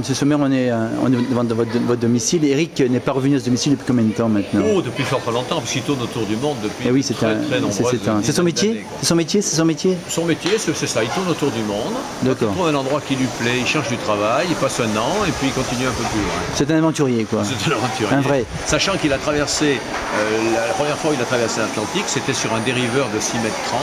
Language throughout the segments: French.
M. Sommer, on est devant votre domicile. Eric n'est pas revenu à ce domicile depuis combien de temps maintenant? Oh, depuis fort longtemps, parce qu'il tourne autour du monde depuis oui, très nombreuses années. C'est son métier? C'est son métier? C'est son métier? Son métier, c'est ça, il tourne autour du monde. D'accord. Il trouve un endroit qui lui plaît, il cherche du travail, il passe un an et puis il continue un peu plus loin. C'est un aventurier, quoi. C'est un aventurier. Un vrai. Sachant qu'il a traversé, la première fois où il a traversé l'Atlantique, c'était sur un dériveur de 6 mètres 30.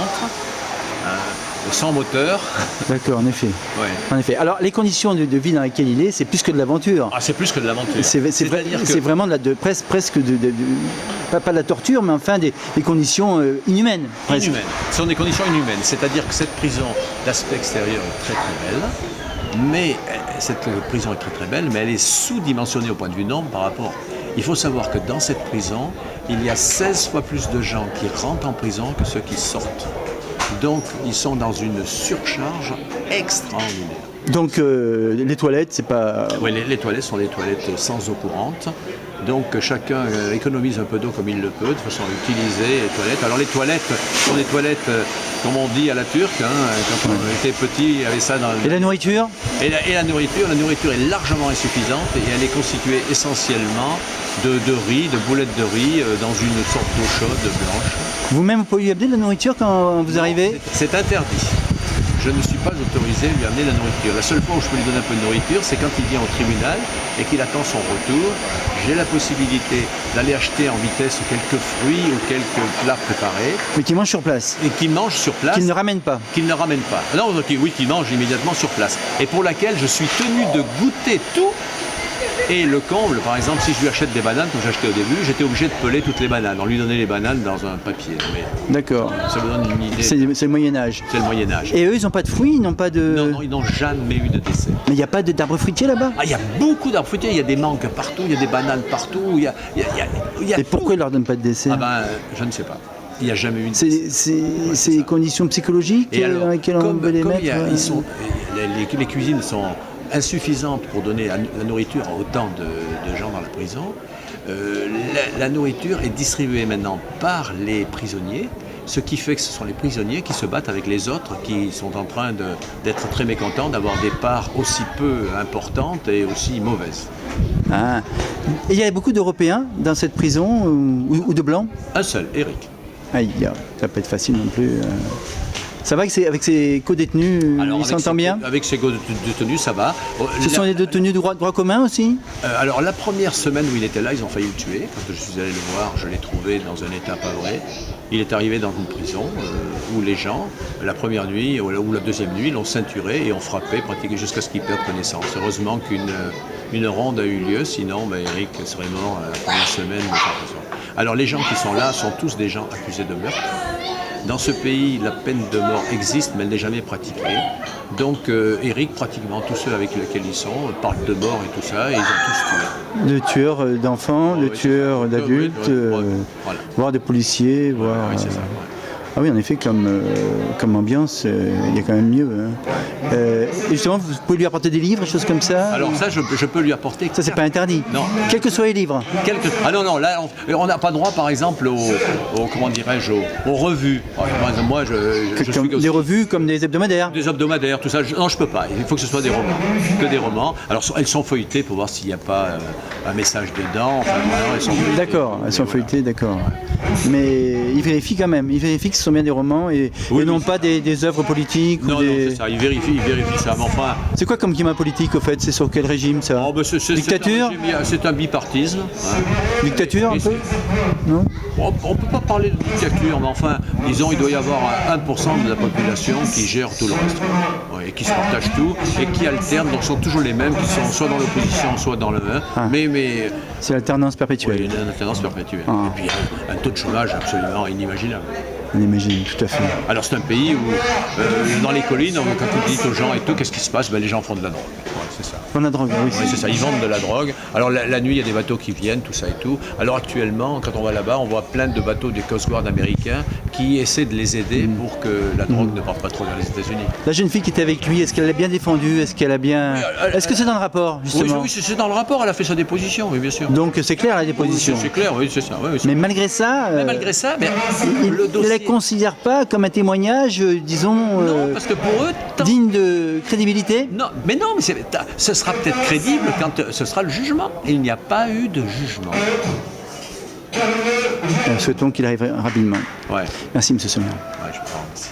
Sans moteur. D'accord, en effet. Ouais. En effet. Alors, les conditions de vie dans lesquelles il est, c'est plus que de l'aventure. Ah, c'est plus que de l'aventure. C'est vraiment presque pas de la torture, mais enfin des conditions inhumaines. Presque. Inhumaines. Ce sont des conditions inhumaines. C'est-à-dire que cette prison, d'aspect extérieur, est très très belle. Mais cette prison est très très belle, mais elle est sous-dimensionnée au point de vue nombre par rapport. Il faut savoir que dans cette prison, il y a 16 fois plus de gens qui rentrent en prison que ceux qui sortent. Donc, ils sont dans une surcharge extraordinaire. Donc, les toilettes, c'est pas... Oui, les toilettes sont des toilettes sans eau courante. Donc, chacun économise un peu d'eau comme il le peut, de façon à utiliser les toilettes. Alors, les toilettes sont des toilettes, comme on dit à la turque, hein, quand on était petit, il y avait ça dans le... Et la nourriture? Et la nourriture est largement insuffisante et elle est constituée essentiellement de riz, de boulettes de riz dans une sorte d'eau chaude blanche. Vous-même, vous pouvez lui amener de la nourriture quand vous arrivez? C'est interdit. Je ne suis pas autorisé à lui amener de la nourriture. La seule fois où je peux lui donner un peu de nourriture, c'est quand il vient au tribunal et qu'il attend son retour. J'ai la possibilité d'aller acheter en vitesse quelques fruits ou quelques plats préparés. Mais qui mange sur place? Et qui mange sur place. Qu'il ne ramène pas? Qu'il ne ramène pas. Non, oui, qu'il mange immédiatement sur place. Et pour laquelle je suis tenu de goûter tout. Et le comble, par exemple, si je lui achète des bananes, comme j'achetais au début, j'étais obligé de peler toutes les bananes. On lui donnait les bananes dans un papier. D'accord. Ça vous donne une idée. C'est le Moyen-Âge. C'est le Moyen-Âge. Et eux, ils n'ont pas de fruits, ils n'ont pas de... Non, ils n'ont jamais eu de dessert. Mais il n'y a pas d'arbres fruitiers là-bas? Ah, il y a beaucoup d'arbres fruitiers, il y a des mangues partout, il y a des bananes partout, il y a Et pourquoi ils ne leur donnent pas de dessert? Ah ben, je ne sais pas. Il n'y a jamais eu de C'est les conditions psychologiques dans lesquelles on veut les mettre? Les cuisines sont insuffisantes pour donner la nourriture à autant de gens dans la prison. La nourriture est distribuée maintenant par les prisonniers, ce qui fait que ce sont les prisonniers qui se battent avec les autres qui sont en train d'être très mécontents d'avoir des parts aussi peu importantes et aussi mauvaises. Ah. Et il y a beaucoup d'Européens dans cette prison ou de Blancs? Un seul, Eric. Aïe, ça peut être facile non plus. Ça va avec ses co-détenus, il s'entend bien? Avec ses co-détenus, ça va. Ce sont des détenus de droit commun aussi? Alors la première semaine où il était là, ils ont failli le tuer. Quand je suis allé le voir, je l'ai trouvé dans un état pas vrai. Il est arrivé dans une prison où les gens, la première nuit ou la deuxième nuit, l'ont ceinturé et ont frappé, pratiqué jusqu'à ce qu'il perde connaissance. Heureusement qu'une ronde a eu lieu, sinon Eric serait mort la première semaine de sa prison. Alors les gens qui sont là sont tous des gens accusés de meurtre. Dans ce pays, la peine de mort existe, mais elle n'est jamais pratiquée. Donc, Eric, pratiquement tous ceux avec lesquels ils sont, parlent de mort et tout ça, et ils ont tous tué. De tueurs d'enfants, de tueurs d'adultes, voire de policiers, voire... Oui, c'est ça. Ouais. Ah oui, en effet, comme ambiance, il y a quand même mieux. Hein. Et justement, vous pouvez lui apporter des livres, des choses comme ça? Alors ça, je peux lui apporter... Ça, c'est pas interdit? Non. Quels que soient les livres? Ah non, là, on n'a pas droit, par exemple, comment dirais-je, aux revues. Par exemple, moi, je suis des revues comme des hebdomadaires? Des hebdomadaires, tout ça. Non, je peux pas. Il faut que ce soit des romans. Que des romans. Alors, elles sont feuilletées pour voir s'il n'y a pas un message dedans. Enfin, voilà, elles sont feuilletées. D'accord, elles sont feuilletées, d'accord. Mais il vérifie quand même. Il vérifie que ce sont bien des romans et non pas des œuvres politiques. Non, c'est ça. Il vérifie ça. Mais enfin... C'est quoi comme climat politique, au fait? C'est sur quel régime, ça? Dictature? C'est un bipartisme. Hein. Dictature, un peu? Non? On ne peut pas parler de dictature, mais enfin, disons, il doit y avoir 1% de la population qui gère tout le reste. Et qui se partagent tout et qui alternent, donc sont toujours les mêmes, qui sont soit dans l'opposition, soit dans le 1. Mais c'est l'alternance perpétuelle. Oui, une alternance perpétuelle. Et puis un taux de chômage absolument inimaginable. On imagine, tout à fait. Alors c'est un pays où, dans les collines, quand vous dites aux gens et tout, qu'est-ce qui se passe? Les gens font de la drogue. Ouais, c'est ça. Font de la drogue, oui. C'est ça, ils vendent de la drogue. Alors la nuit, il y a des bateaux qui viennent, tout ça et tout. Alors actuellement, quand on va là-bas, on voit plein de bateaux des Coast Guard américains qui essaient de les aider pour que la drogue ne parte pas trop vers les États-Unis. La jeune fille qui était avec lui, est-ce qu'elle l'a bien défendu? Est-ce qu'elle a bien... Est-ce que c'est dans le rapport, justement? Oui, c'est dans le rapport, elle a fait sa déposition, oui, bien sûr. Donc c'est clair, la déposition? C'est clair, oui, c'est ça. Oui, mais malgré ça... le dossier... considèrent pas comme un témoignage, disons, Non, parce que pour eux, digne de crédibilité? Non, mais ce sera peut-être crédible quand ce sera le jugement. Et il n'y a pas eu de jugement. Souhaitons qu'il arrive rapidement. Ouais, Merci, M. Sommier. ouais, je pense.